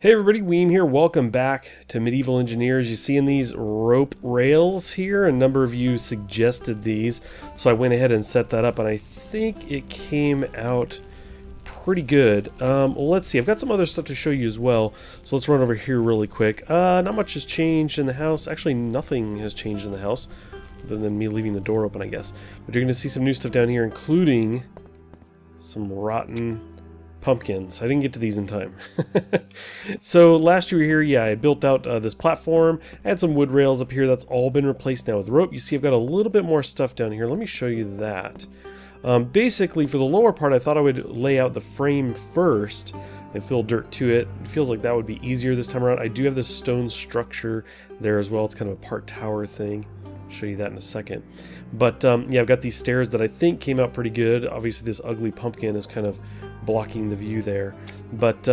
Hey everybody, Weem here. Welcome back to Medieval Engineers. You see in these rope rails here, a number of you suggested these, so I went ahead and set that up, and I think it came out pretty good. Let's see, I've got some other stuff to show you as well, so let's run over here really quick. Not much has changed in the house. Actually, nothing has changed in the house, other than me leaving the door open, I guess. But you're going to see some new stuff down here, including some rotten pumpkins. I didn't get to these in time. So last year here, yeah, I built out this platform. I had some wood rails up here. That's all been replaced now with rope. You see I've got a little bit more stuff down here. Let me show you that. Basically, for the lower part, I thought I would lay out the frame first and fill dirt to it. It feels like that would be easier this time around. I do have this stone structure there as well. It's kind of a part tower thing. I'll show you that in a second. But yeah, I've got these stairs that I think came out pretty good. Obviously, this ugly pumpkin is kind of blocking the view there, but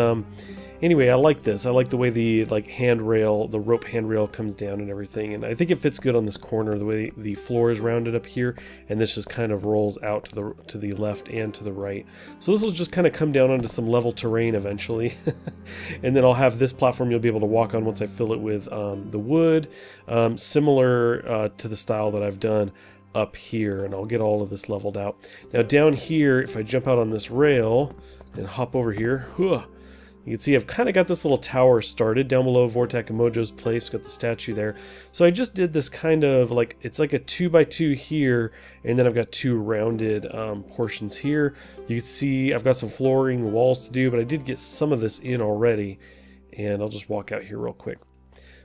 anyway, I like this. I like the way the handrail, the rope handrail comes down and everything, and I think it fits good on this corner, the way the floor is rounded up here, and this just kind of rolls out to the left and to the right. So this will just kind of come down onto some level terrain eventually, and then I'll have this platform you'll be able to walk on once I fill it with the wood, similar to the style that I've done up here, and I'll get all of this leveled out. Now down here, if I jump out on this rail and hop over here, you can see I've kind of got this little tower started down below Vortac and Mojo's place. Got the statue there. So I just did this kind of like, it's like a 2x2 here, and then I've got two rounded portions here. You can see I've got some flooring walls to do, but I did get some of this in already, and I'll just walk out here real quick.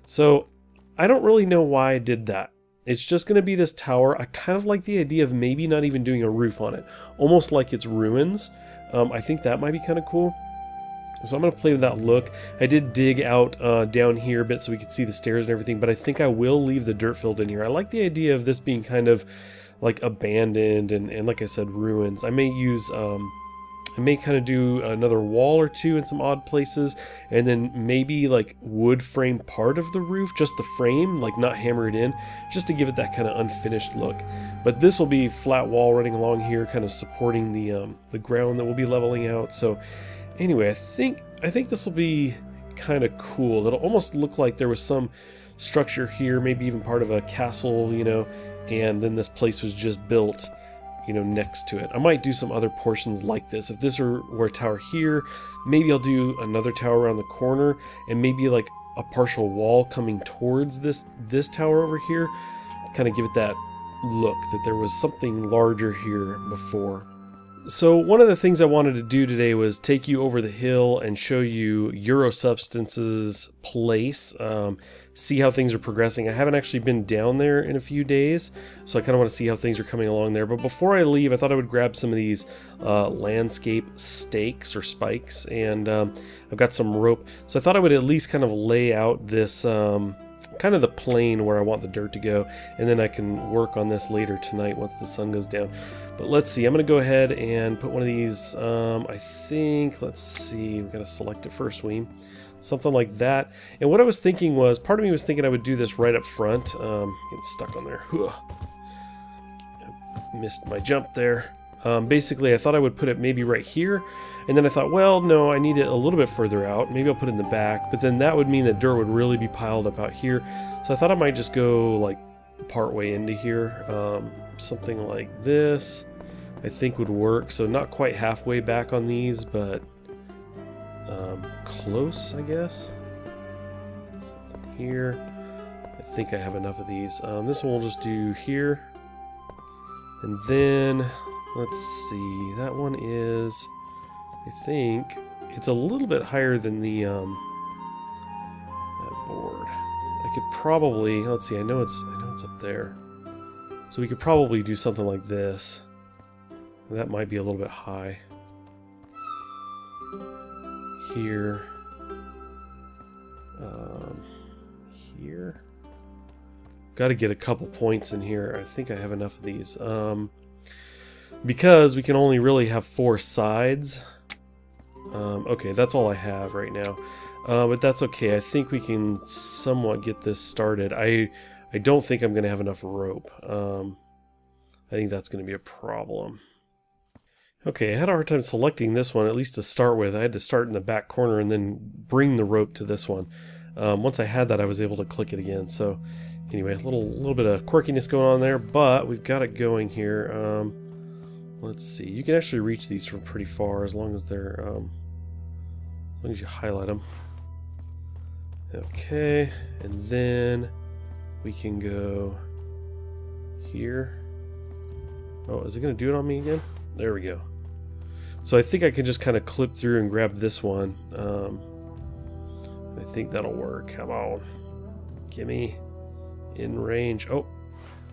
So I don't really know why I did that. It's just going to be this tower. I kind of like the idea of maybe not even doing a roof on it, almost like it's ruins. I think that might be kind of cool. So I'm going to play with that look. I did dig out down here a bit so we could see the stairs and everything, but I think I will leave the dirt filled in here. I like the idea of this being kind of like abandoned and like I said, ruins. I may use I may kind of do another wall or two in some odd places, and then maybe like wood frame part of the roof, just the frame, like not hammer it in, just to give it that kind of unfinished look. But this will be flat wall running along here, kind of supporting the ground that we'll be leveling out. So anyway, I think this will be kind of cool. It'll almost look like there was some structure here, maybe even part of a castle, you know, and then this place was just built, you know, next to it. I might do some other portions like this. If this were a tower here, maybe I'll do another tower around the corner, and maybe like a partial wall coming towards this tower over here, kind of give it that look that there was something larger here before. So one of the things I wanted to do today was take you over the hill and show you Eurosubstance's place, see how things are progressing. I haven't actually been down there in a few days, so I kind of want to see how things are coming along there. But before I leave, I thought I would grab some of these landscape stakes or spikes, and I've got some rope. So I thought I would at least kind of lay out this kind of the plane where I want the dirt to go, and then I can work on this later tonight once the sun goes down. But let's see, I'm going to go ahead and put one of these, I think, let's see, we've got to select it first, Weem. Something like that. And what I was thinking was, part of me was thinking I would do this right up front. Get stuck on there. I missed my jump there. Basically, I thought I would put it maybe right here. And then I thought, well, no, I need it a little bit further out. Maybe I'll put it in the back. But then that would mean that dirt would really be piled up out here. So I thought I might just go like part way into here. Something like this, I think would work. So not quite halfway back on these, but close, I guess. Something here. I think I have enough of these. This one we'll just do here. And then, let's see, that one is, I think, it's a little bit higher than the, that board. I could probably, let's see, I know it's up there. So we could probably do something like this. That might be a little bit high. Here. Here. Got to get a couple points in here. I think I have enough of these. Because we can only really have 4 sides. Okay, that's all I have right now. But that's okay. I think we can somewhat get this started. I don't think I'm going to have enough rope. I think that's going to be a problem. Okay, I had a hard time selecting this one, at least to start with. I had to start in the back corner and then bring the rope to this one. Once I had that, I was able to click it again. So anyway, a little bit of quirkiness going on there, but we've got it going here. Let's see. You can actually reach these from pretty far as long as they're, as long as you highlight them. Okay, and then we can go here. Oh, is it going to do it on me again? There we go. So I think I can just kind of clip through and grab this one. I think that'll work. Come on. Gimme. In range. Oh,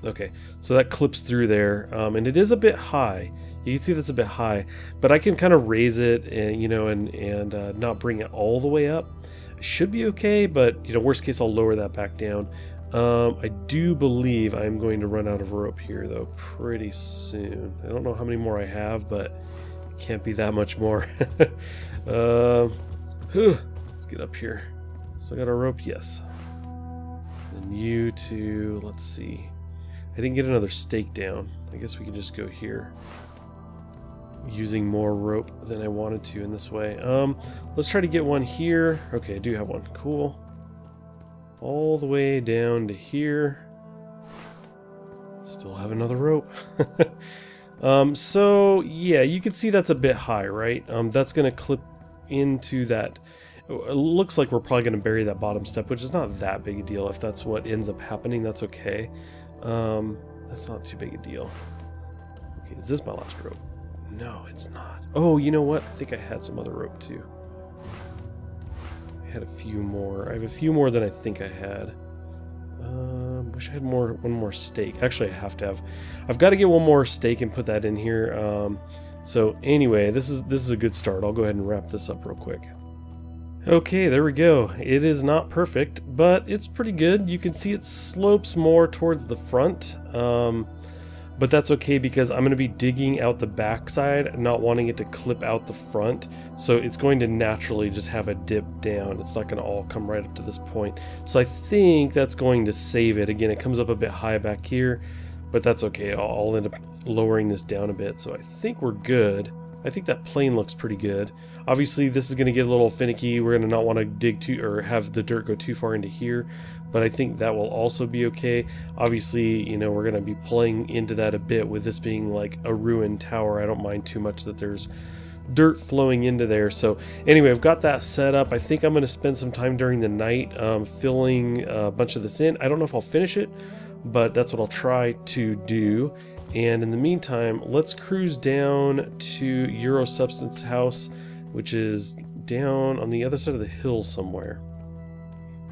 okay. So that clips through there. And it is a bit high. You can see that's a bit high. But I can kind of raise it and, you know, and not bring it all the way up. It should be okay, but, you know, worst case, I'll lower that back down. I do believe I'm going to run out of rope here, though, pretty soon. I don't know how many more I have, but it can't be that much more. Let's get up here. Still got our rope? Yes. And you two, let's see. I didn't get another stake down. I guess we can just go here. Using more rope than I wanted to in this way. Let's try to get one here. Okay, I do have one. Cool. All the way down to here. Still have another rope. So yeah, you can see that's a bit high, right? That's going to clip into that. It looks like we're probably going to bury that bottom step, which is not that big a deal. If that's what ends up happening, that's okay. That's not too big a deal. Okay, is this my last rope? No, it's not. Oh, you know what? I think I had some other rope too. I had a few more. I have a few more than I think I had. Wish I had one more stake. Actually, I have to have. I've got to get one more stake and put that in here. So anyway, this is a good start. I'll go ahead and wrap this up real quick. Okay, there we go. It is not perfect, but it's pretty good. You can see it slopes more towards the front. But that's okay because I'm going to be digging out the backside, not wanting it to clip out the front. So it's going to naturally just have a dip down. It's not going to all come right up to this point. So I think that's going to save it. Again, it comes up a bit high back here, but that's okay. I'll end up lowering this down a bit. So I think we're good. I think that plane looks pretty good. Obviously, this is going to get a little finicky. We're going to not want to dig too, or have the dirt go too far into here. But I think that will also be okay. Obviously, you know, we're going to be playing into that a bit with this being like a ruined tower. I don't mind too much that there's dirt flowing into there. So anyway, I've got that set up. I think I'm going to spend some time during the night filling a bunch of this in. I don't know if I'll finish it, but that's what I'll try to do. And in the meantime, let's cruise down to Eurosubstance house, which is down on the other side of the hill somewhere.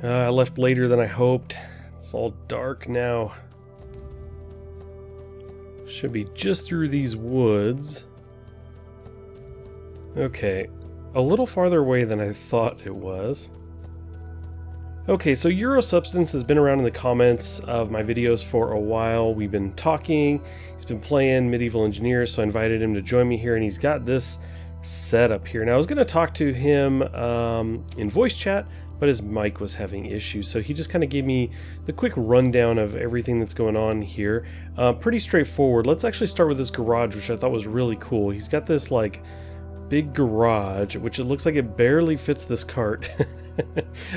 I left later than I hoped. It's all dark now. Should be just through these woods. Okay, a little farther away than I thought it was. Okay, so Eurosubstance has been around in the comments of my videos for a while. We've been talking. He's been playing Medieval Engineers, so I invited him to join me here, and he's got this set up here. Now, I was going to talk to him in voice chat, but his mic was having issues, so he just kind of gave me the quick rundown of everything that's going on here. Pretty straightforward. Let's actually start with this garage, which I thought was really cool. He's got this like big garage, which it looks like it barely fits this cart.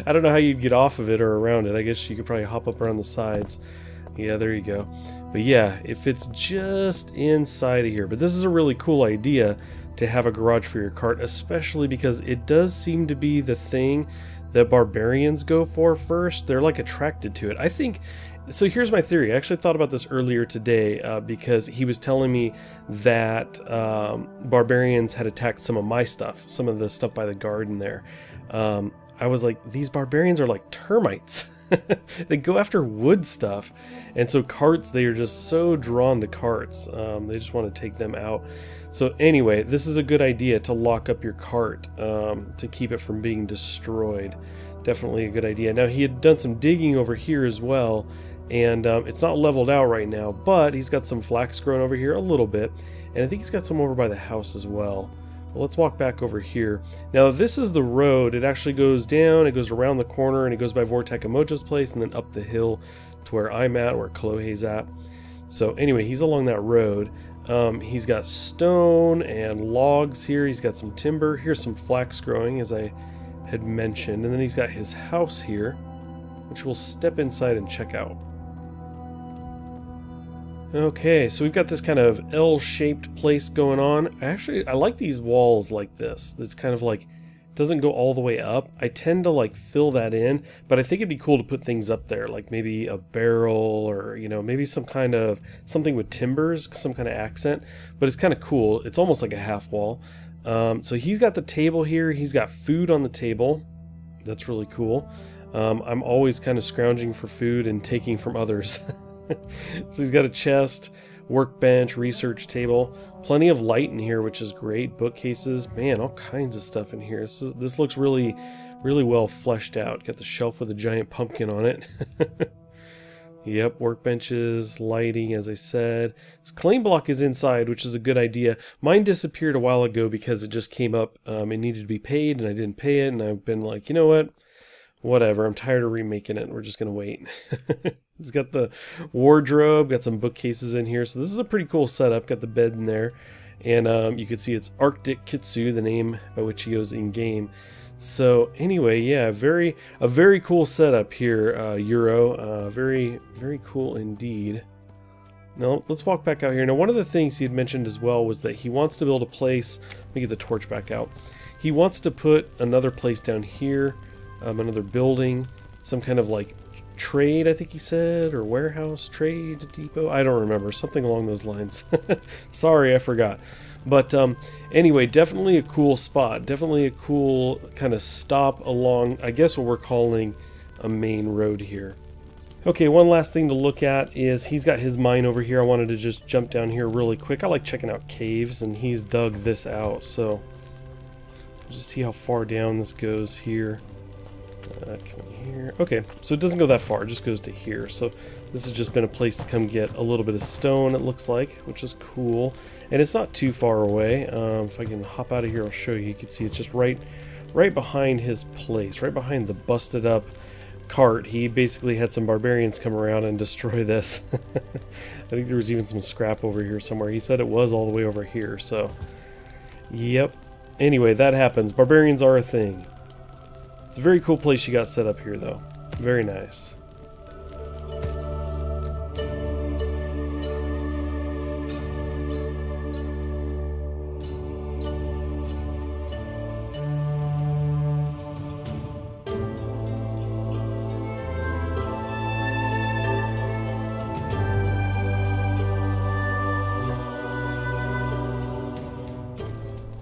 I don't know how you'd get off of it or around it. I guess you could probably hop up around the sides. Yeah, there you go. But yeah, it fits just inside of here. But this is a really cool idea to have a garage for your cart, especially because it does seem to be the thing that barbarians go for first. They're like attracted to it. I think, so here's my theory. I actually thought about this earlier today because he was telling me that barbarians had attacked some of my stuff, some of the stuff by the garden there. I was like, these barbarians are like termites. They go after wood stuff, and so carts, they are just so drawn to carts. They just want to take them out. So anyway, this is a good idea to lock up your cart to keep it from being destroyed. Definitely a good idea. Now, he had done some digging over here as well, and it's not leveled out right now, but he's got some flax growing over here a little bit, and I think he's got some over by the house as well. Well, let's walk back over here. Now, this is the road. It actually goes down, it goes around the corner, and it goes by Vortac and Mojo's place, and then up the hill to where I'm at, where Klohe's at. So anyway, he's along that road. He's got stone and logs here. He's got some timber. Here's some flax growing, as I had mentioned. And then he's got his house here, which we'll step inside and check out. Okay, so we've got this kind of L-shaped place going on. I like these walls like this. It's kind of like, doesn't go all the way up. I tend to like fill that in, but I think it'd be cool to put things up there, like maybe a barrel or, you know, maybe some kind of, something with timbers, some kind of accent, but it's kind of cool. It's almost like a half wall. So he's got the table here. He's got food on the table. That's really cool. I'm always kind of scrounging for food and taking from others. So he's got a chest, workbench, research table, plenty of light in here, which is great. Bookcases, man, all kinds of stuff in here. This looks really, really well fleshed out. Got the shelf with a giant pumpkin on it. Yep, workbenches, lighting, as I said. This claim block is inside, which is a good idea. Mine disappeared a while ago because it just came up. It needed to be paid, and I didn't pay it, and I've been like, you know what? Whatever, I'm tired of remaking it. We're just going to wait. It's got the wardrobe, got some bookcases in here. So this is a pretty cool setup. Got the bed in there. And you can see it's Arctic Kitsu, the name by which he goes in game. So anyway, yeah, a very cool setup here, Euro. Very, very cool indeed. Now, let's walk back out here. Now, one of the things he had mentioned as well was that he wants to build a place. Let me get the torch back out. He wants to put another place down here. Another building, some kind of like trade, I think he said, or warehouse, trade depot. I don't remember, something along those lines. Sorry, I forgot. But anyway, definitely a cool spot. Definitely a cool kind of stop along, I guess what we're calling a main road here. Okay, one last thing to look at is he's got his mine over here. I wanted to just jump down here really quick. I like checking out caves, and he's dug this out. So just see how far down this goes here. Come in here. Okay, so it doesn't go that far, it just goes to here. So this has just been a place to come get a little bit of stone, it looks like, which is cool. And it's not too far away. If I can hop out of here, I'll show you. You can see it's just right behind his place, right behind the busted up cart. He basically had some barbarians come around and destroy this. I think there was even some scrap over here somewhere. He said it was all the way over here, so yep. Anyway, that happens. Barbarians are a thing. It's a very cool place you got set up here, though. Very nice.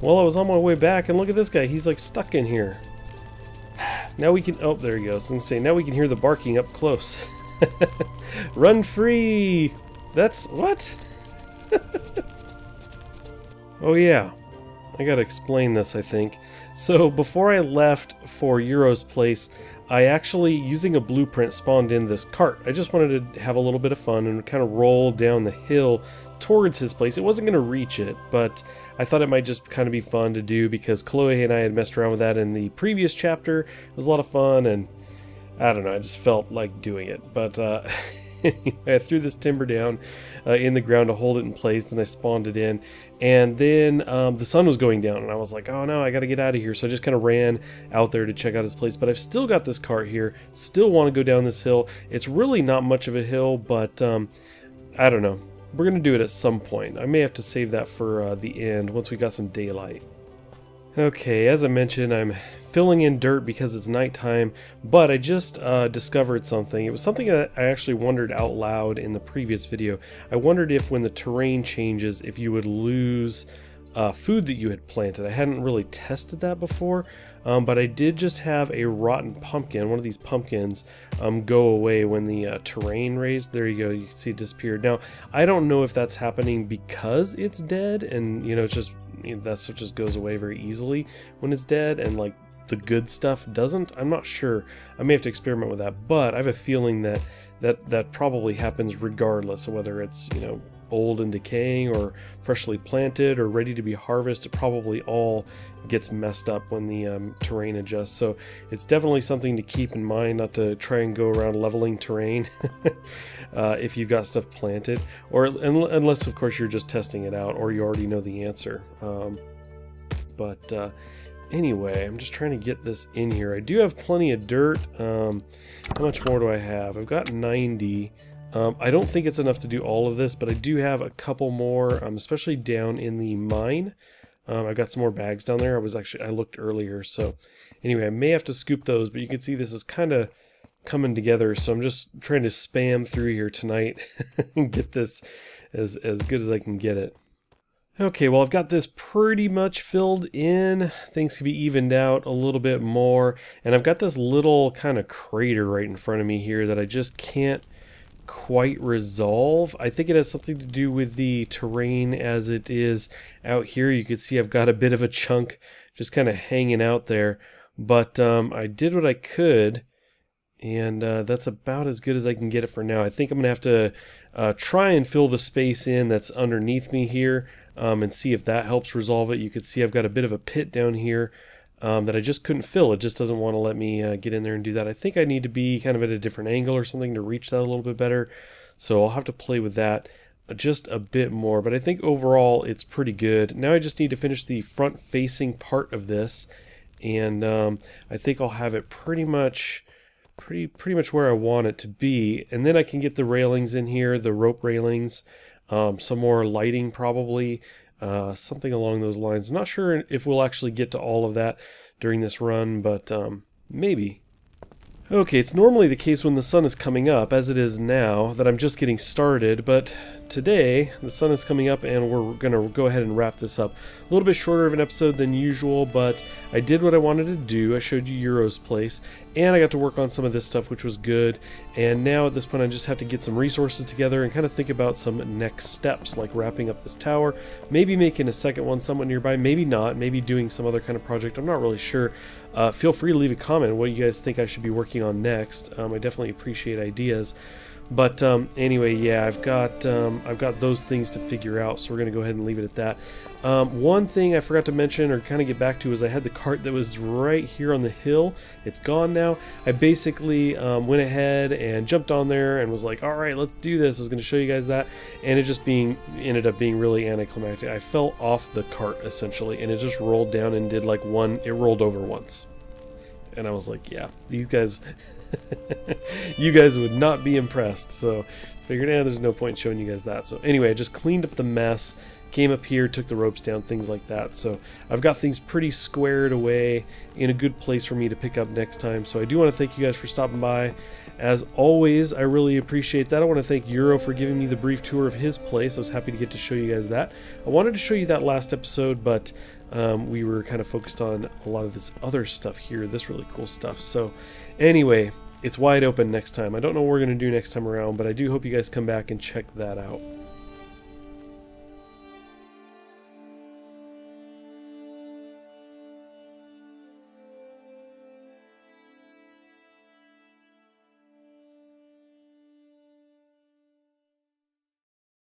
Well, I was on my way back, and look at this guy. He's like stuck in here. Now we can, oh, there he goes. I was gonna say, now we can hear the barking up close. Run free! That's, what? Oh yeah, I gotta explain this, I think. So before I left for Euro's place, I actually, using a blueprint, spawned in this cart. I just wanted to have a little bit of fun and kind of roll down the hill towards his place. It wasn't going to reach it, but I thought it might just kind of be fun to do because Chloe and I had messed around with that in the previous chapter. It was a lot of fun, and I don't know, I just felt like doing it. But anyway, I threw this timber down in the ground to hold it in place, then I spawned it in, and then the sun was going down, and I was like, oh no, I gotta get out of here. So I just kind of ran out there to check out his place. But I've still got this cart here, still want to go down this hill. It's really not much of a hill, but I don't know. We're going to do it at some point. I may have to save that for the end once we got some daylight. Okay, as I mentioned, I'm filling in dirt because it's nighttime, but I just discovered something. It was something that I actually wondered out loud in the previous video. I wondered if when the terrain changes, if you would lose food that you had planted. I hadn't really tested that before, but I did just have a rotten pumpkin, one of these pumpkins, go away when the terrain raised. There you go, you can see it disappeared. Now, I don't know if that's happening because it's dead, and you know, it's just, you know, that stuff just goes away very easily when it's dead, and like the good stuff doesn't. I'm not sure. I may have to experiment with that, but I have a feeling that that probably happens regardless of whether it's, you know, old and decaying or freshly planted or ready to be harvested, it probably all gets messed up when the terrain adjusts. So it's definitely something to keep in mind, not to try and go around leveling terrain if you've got stuff planted, or unless of course you're just testing it out or you already know the answer. Anyway, I'm just trying to get this in here. I do have plenty of dirt. How much more do I have? I've got 90. I don't think it's enough to do all of this, but I do have a couple more, especially down in the mine. I've got some more bags down there. I looked earlier, so anyway, I may have to scoop those, but you can see this is kind of coming together, so I'm just trying to spam through here tonight and get this as good as I can get it. Okay, well, I've got this pretty much filled in. Things can be evened out a little bit more, and I've got this little kind of crater right in front of me here that I just can't quite resolve. I think it has something to do with the terrain as it is out here. You can see I've got a bit of a chunk just kind of hanging out there, but I did what I could, and that's about as good as I can get it for now. I think I'm gonna have to try and fill the space in that's underneath me here, and see if that helps resolve it. You can see I've got a bit of a pit down here that I just couldn't fill. It just doesn't want to let me get in there and do that. I think I need to be kind of at a different angle or something to reach that a little bit better. So I'll have to play with that just a bit more. But I think overall it's pretty good. Now I just need to finish the front facing part of this. And I think I'll have it pretty much where I want it to be. And then I can get the railings in here, the rope railings, some more lighting probably. Something along those lines. I'm not sure if we'll actually get to all of that during this run, but maybe. Okay, it's normally the case when the sun is coming up, as it is now, that I'm just getting started, but today the sun is coming up and we're going to go ahead and wrap this up. A little bit shorter of an episode than usual, but I did what I wanted to do. I showed you Euro's place, and I got to work on some of this stuff, which was good, and now at this point I just have to get some resources together and kind of think about some next steps, like wrapping up this tower, maybe making a second one somewhat nearby, maybe not, maybe doing some other kind of project. I'm not really sure. Feel free to leave a comment what you guys think I should be working on next. I definitely appreciate ideas. But anyway, yeah, I've got those things to figure out, so we're going to go ahead and leave it at that. One thing I forgot to mention or kind of get back to is I had the cart that was right here on the hill. It's gone now. I basically went ahead and jumped on there and was like, all right, let's do this. I was going to show you guys that, and it just ended up being really anticlimactic. I fell off the cart essentially, and it just rolled down and did like it rolled over once. And I was like, yeah, these guys, you guys would not be impressed. So figured, there's no point showing you guys that. So anyway, I just cleaned up the mess, came up here, took the ropes down, things like that. So I've got things pretty squared away in a good place for me to pick up next time. So I do want to thank you guys for stopping by. As always, I really appreciate that. I want to thank Euro for giving me the brief tour of his place. I was happy to get to show you guys that. I wanted to show you that last episode, but we were kind of focused on a lot of this other stuff here, this really cool stuff. So anyway, it's wide open next time. I don't know what we're going to do next time around, but I do hope you guys come back and check that out.